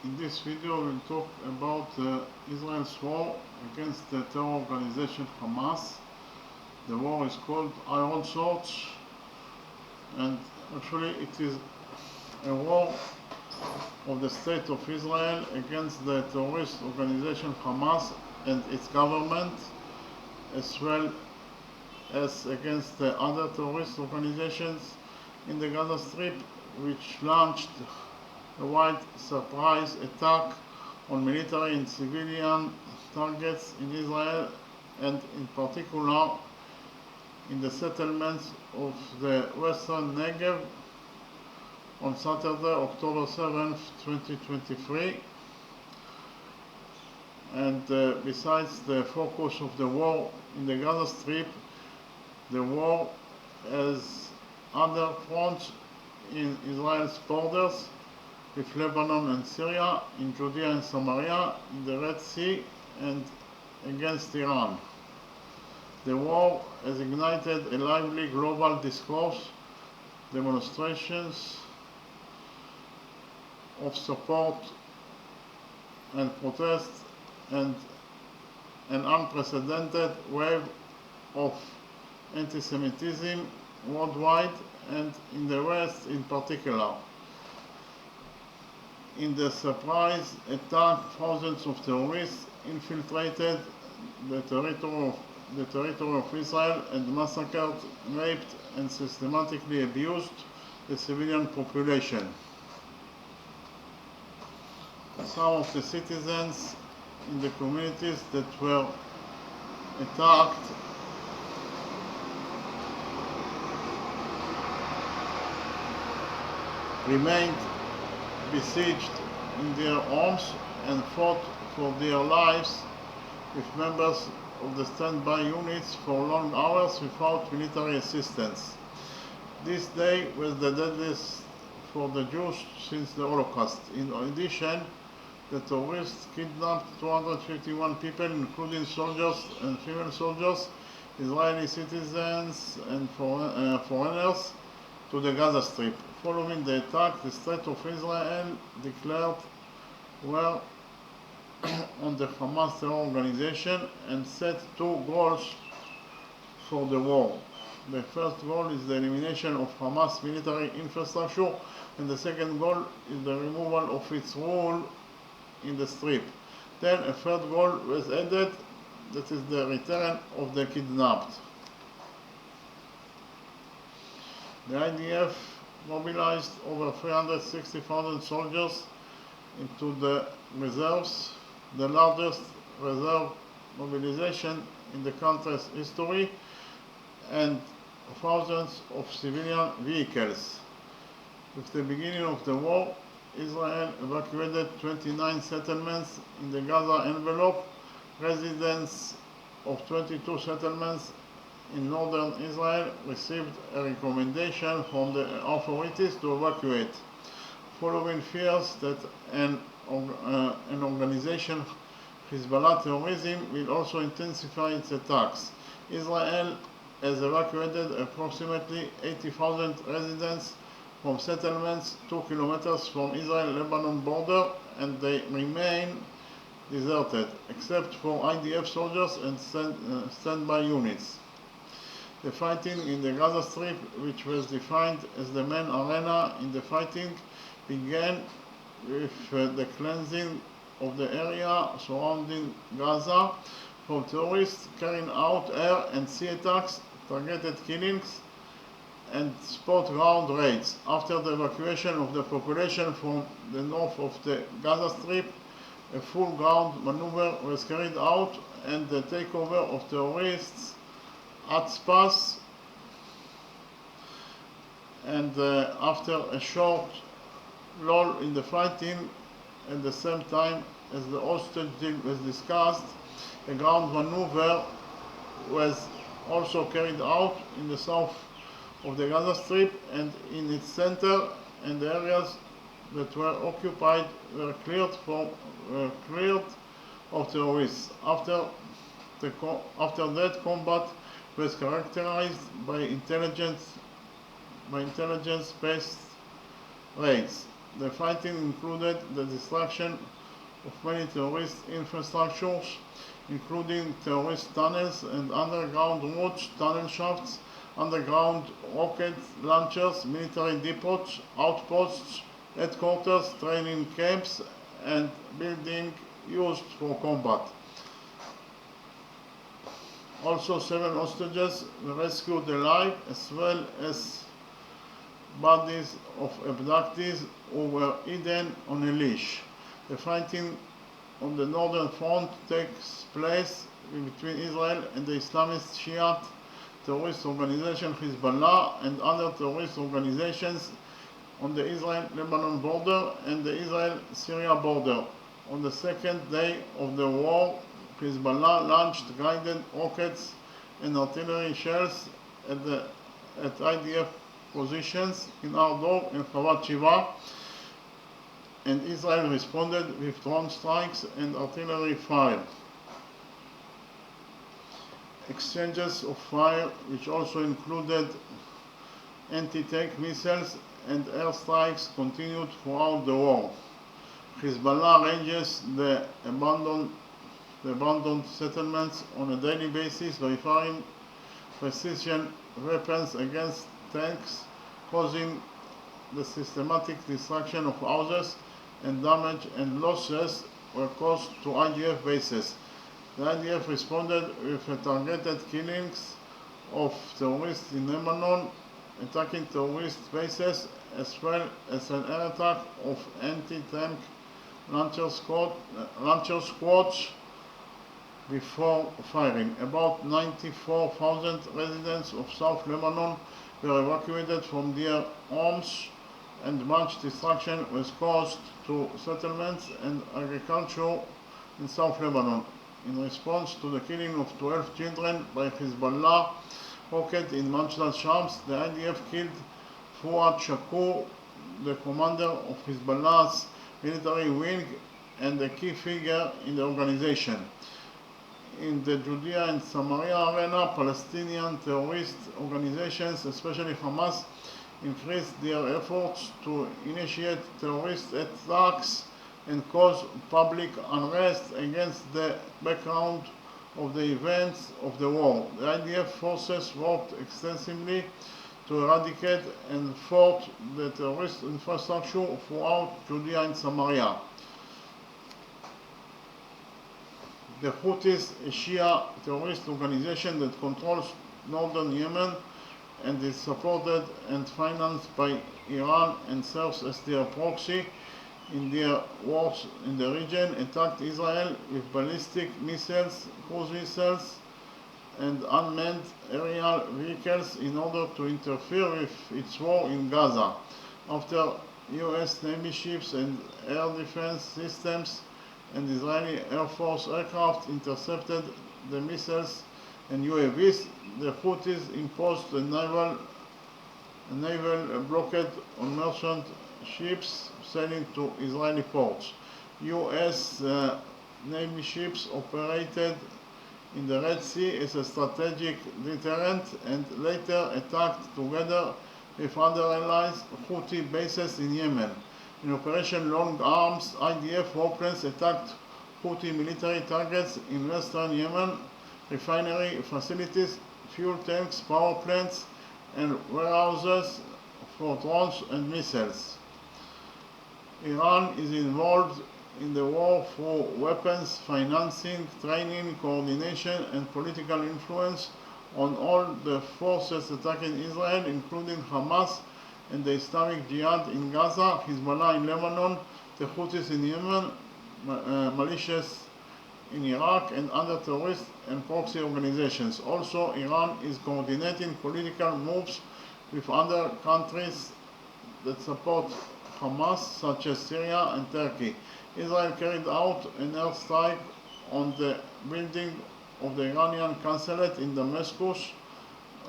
In this video we'll talk about Israel's war against the terror organization Hamas. The war is called Iron Swords, and actually it is a war of the state of Israel against the terrorist organization Hamas and its government, as well as against the other terrorist organizations in the Gaza Strip, which launched a wide surprise attack on military and civilian targets in Israel, and in particular in the settlements of the western Negev on Saturday, October 7th, 2023. And besides the focus of the war in the Gaza Strip, the war has other fronts in Israel's borders with Lebanon and Syria, in Judea and Samaria, in the Red Sea, and against Iran. The war has ignited a lively global discourse, demonstrations of support and protest, and an unprecedented wave of anti-Semitism worldwide and in the West in particular. In the surprise attack, thousands of terrorists infiltrated the territory of Israel and massacred, raped, and systematically abused the civilian population. Some of the citizens in the communities that were attacked remained besieged in their homes and fought for their lives with members of the standby units for long hours without military assistance. This day was the deadliest for the Jews since the Holocaust. In addition, the terrorists kidnapped 251 people, including soldiers and female soldiers, Israeli citizens and foreigners, to the Gaza Strip. Following the attack, the State of Israel declared war on the Hamas terror organization and set two goals for the war. The first goal is the elimination of Hamas military infrastructure, and the second goal is the removal of its rule in the Strip. Then a third goal was added, that is the return of the kidnapped. The IDF mobilized over 360,000 soldiers into the reserves, the largest reserve mobilization in the country's history, and thousands of civilian vehicles. With the beginning of the war, Israel evacuated 29 settlements in the Gaza envelope. Residents of 22 settlements in northern Israel received a recommendation from the authorities to evacuate, following fears that an organization, Hezbollah terrorism, will also intensify its attacks. Israel has evacuated approximately 80,000 residents from settlements 2 kilometers from Israel-Lebanon border, and they remain deserted, except for IDF soldiers and standby units. The fighting in the Gaza Strip, which was defined as the main arena in the fighting, began with the cleansing of the area surrounding Gaza from terrorists carrying out air and sea attacks, targeted killings, and spot ground raids. After the evacuation of the population from the north of the Gaza Strip, a full ground maneuver was carried out, and the takeover of terrorists at Spas, and after a short lull in the fighting, at the same time as the hostage deal was discussed, a ground maneuver was also carried out in the south of the Gaza Strip and in its center, and the areas that were occupied were cleared of terrorists. After that, combat was characterized by intelligence-based raids. The fighting included the destruction of many terrorist infrastructures, including terrorist tunnels and underground routes, tunnel shafts, underground rocket launchers, military depots, outposts, headquarters, training camps, and buildings used for combat. Also, 7 hostages were rescued alive, as well as bodies of abductees who were hidden on a leash. The fighting on the northern front takes place between Israel and the Islamist Shiite terrorist organization Hezbollah and other terrorist organizations on the Israel-Lebanon border and the Israel-Syria border. On the second day of the war, Hezbollah launched guided rockets and artillery shells at IDF positions in Ardor and Chavat Shiva, and Israel responded with drone strikes and artillery fire. Exchanges of fire, which also included anti-tank missiles and airstrikes, continued throughout the war. Hezbollah ranges the abandoned settlements on a daily basis by firing precision weapons against tanks, causing the systematic destruction of houses, and damage and losses were caused to IDF bases. The IDF responded with targeted killings of terrorists in Lebanon, attacking terrorist bases, as well as an air attack of anti-tank launcher squads before firing. About 94,000 residents of South Lebanon were evacuated from their homes, and much destruction was caused to settlements and agriculture in South Lebanon. In response to the killing of 12 children by Hezbollah rocket in Majdan Shams, the IDF killed Fuad Shakur, the commander of Hezbollah's military wing and a key figure in the organization. In the Judea and Samaria arena, Palestinian terrorist organizations, especially Hamas, increased their efforts to initiate terrorist attacks and cause public unrest against the background of the events of the war. The IDF forces worked extensively to eradicate and thwart the terrorist infrastructure throughout Judea and Samaria. The Houthis, a Shia terrorist organization that controls northern Yemen and is supported and financed by Iran and serves as their proxy in their wars in the region, attacked Israel with ballistic missiles, cruise missiles, and unmanned aerial vehicles in order to interfere with its war in Gaza. After US Navy ships and air defense systems and Israeli Air Force aircraft intercepted the missiles and UAVs, the Houthis imposed a naval blockade on merchant ships sailing to Israeli ports. US Navy ships operated in the Red Sea as a strategic deterrent and later attacked together with other allies Houthi bases in Yemen. In Operation Long Arms, IDF warplanes attacked Houthi military targets in western Yemen, refinery facilities, fuel tanks, power plants, and warehouses for drones and missiles. Iran is involved in the war through weapons, financing, training, coordination, and political influence on all the forces attacking Israel, including Hamas and the Islamic Jihad in Gaza, Hezbollah in Lebanon, the Houthis in Yemen, militias in Iraq, and other terrorist and proxy organizations. Also, Iran is coordinating political moves with other countries that support Hamas, such as Syria and Turkey. Israel carried out an airstrike on the building of the Iranian consulate in Damascus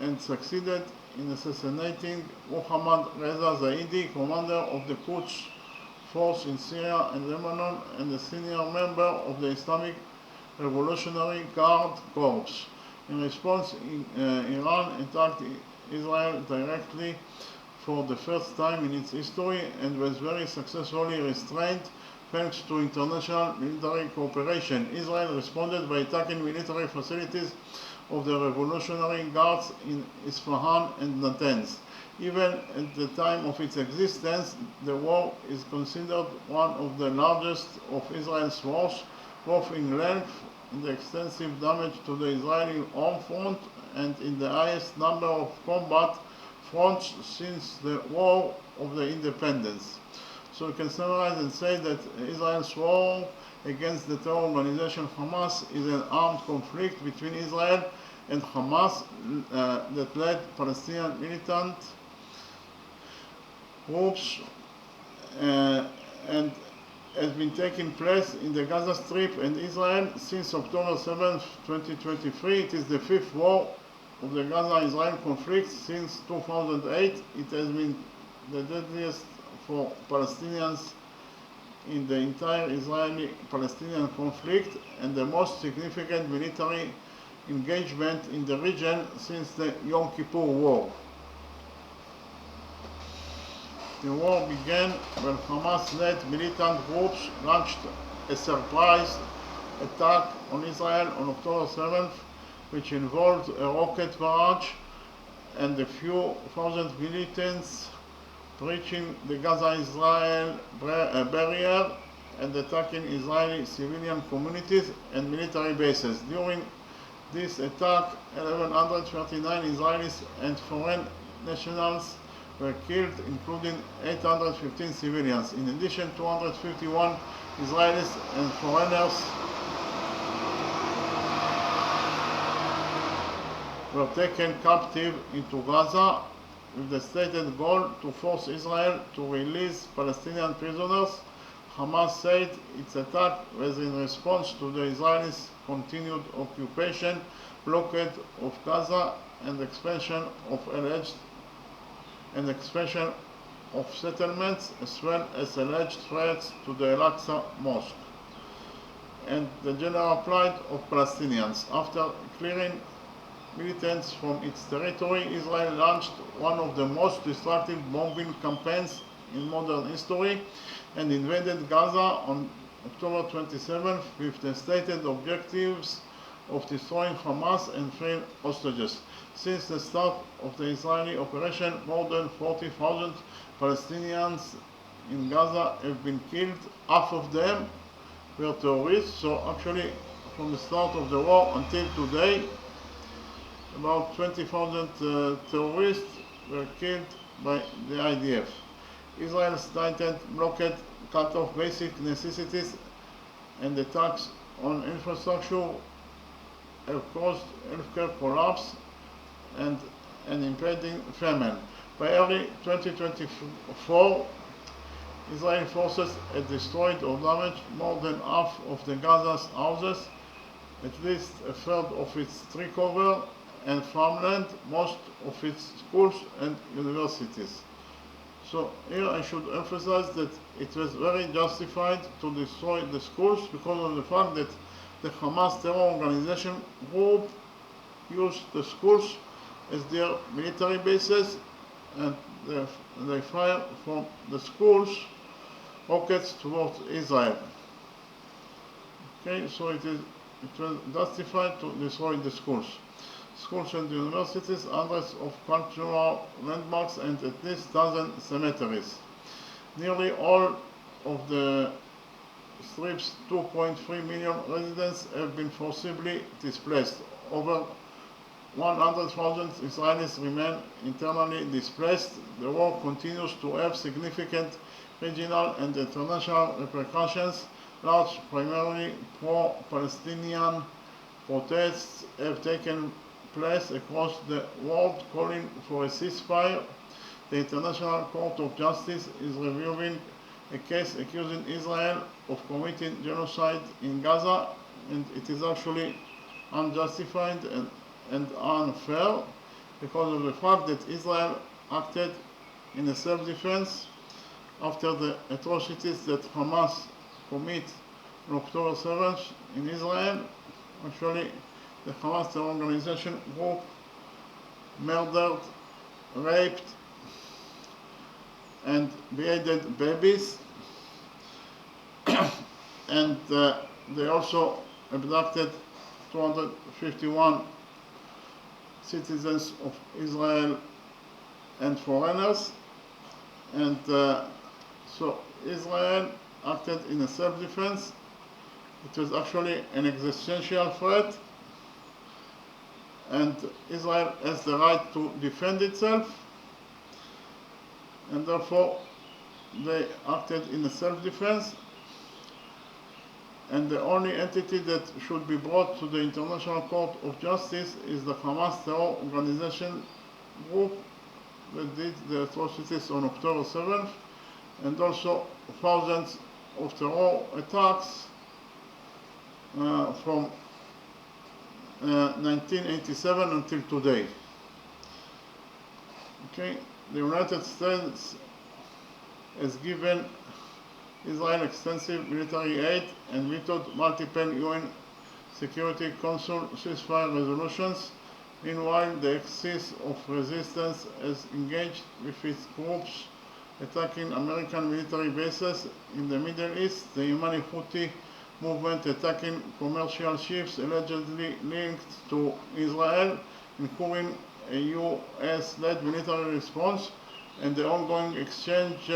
and succeeded in assassinating Muhammad Reza Zaidi, commander of the Quds force in Syria and Lebanon, and a senior member of the Islamic Revolutionary Guard Corps. In response, Iran attacked Israel directly for the first time in its history and was very successfully restrained thanks to international military cooperation. Israel responded by attacking military facilities of the Revolutionary Guards in Isfahan and Natanz. Even at the time of its existence, the war is considered one of the largest of Israel's wars, both in length and extensive damage to the Israeli home front and in the highest number of combat fronts since the War of the Independence. So we can summarize and say that Israel's war against the terror organization Hamas is an armed conflict between Israel and Hamas that led Palestinian militant groups and has been taking place in the Gaza Strip and Israel since October 7, 2023. It is the fifth war of the Gaza-Israel conflict since 2008. It has been the deadliest for Palestinians in the entire Israeli-Palestinian conflict and the most significant military engagement in the region since the Yom Kippur War. The war began when Hamas-led militant groups launched a surprise attack on Israel on October 7th, which involved a rocket barrage and a few thousand militants breaching the Gaza-Israel barrier and attacking Israeli civilian communities and military bases. During this attack, 1,139 Israelis and foreign nationals were killed, including 815 civilians. In addition, 251 Israelis and foreigners were taken captive into Gaza with the stated goal to force Israel to release Palestinian prisoners. Hamas said its attack was in response to the Israelis' continued occupation, blockade of Gaza, and expansion of settlements, as well as alleged threats to the Al-Aqsa Mosque and the general plight of Palestinians. After clearing militants from its territory, Israel launched one of the most destructive bombing campaigns in modern history and invaded Gaza on October 27th with the stated objectives of destroying Hamas and freeing hostages. Since the start of the Israeli operation, more than 40,000 Palestinians in Gaza have been killed. Half of them were terrorists. So actually, from the start of the war until today, about 20,000 terrorists were killed by the IDF. Israel's tightened blockade cut off basic necessities, and attacks on infrastructure have caused healthcare collapse and an impending famine. By early 2024, Israeli forces had destroyed or damaged more than half of the Gaza's houses, at least a third of its tree cover and farmland, most of its schools and universities. So here I should emphasize that it was very justified to destroy the schools because of the fact that the Hamas terror organization group used the schools as their military bases, and they fire from the schools rockets towards Israel. Okay, so it was justified to destroy the schools and universities, hundreds of cultural landmarks, and at least dozen cemeteries. Nearly all of the Strip's 2.3 million residents have been forcibly displaced. Over 100,000 Israelis remain internally displaced. The war continues to have significant regional and international repercussions. Large, primarily pro-Palestinian protests have taken place across the world calling for a ceasefire. The International Court of Justice is reviewing a case accusing Israel of committing genocide in Gaza, and it is actually unjustified and unfair because of the fact that Israel acted in a self-defense after the atrocities that Hamas commit on October 7th in Israel. Actually, the Hamas terror organization group murdered, raped, and beheaded babies, and they also abducted 251 citizens of Israel and foreigners, and so Israel acted in a self-defense. It was actually an existential threat, and Israel has the right to defend itself, and therefore they acted in a self-defense, and the only entity that should be brought to the International Court of Justice is the Hamas terror organization group that did the atrocities on October 7th, and also thousands of terror attacks from 1987 until today. Okay, the United States has given Israel extensive military aid and vetoed multiple UN Security Council ceasefire resolutions. Meanwhile, the axis of resistance has engaged with its groups attacking American military bases in the Middle East, the Yemeni Houthi movement attacking commercial ships allegedly linked to Israel, including a US-led military response, and the ongoing exchange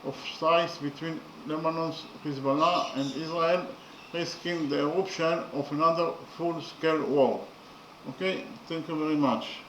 of strikes between Lebanon's Hezbollah and Israel, risking the eruption of another full-scale war. Okay, thank you very much.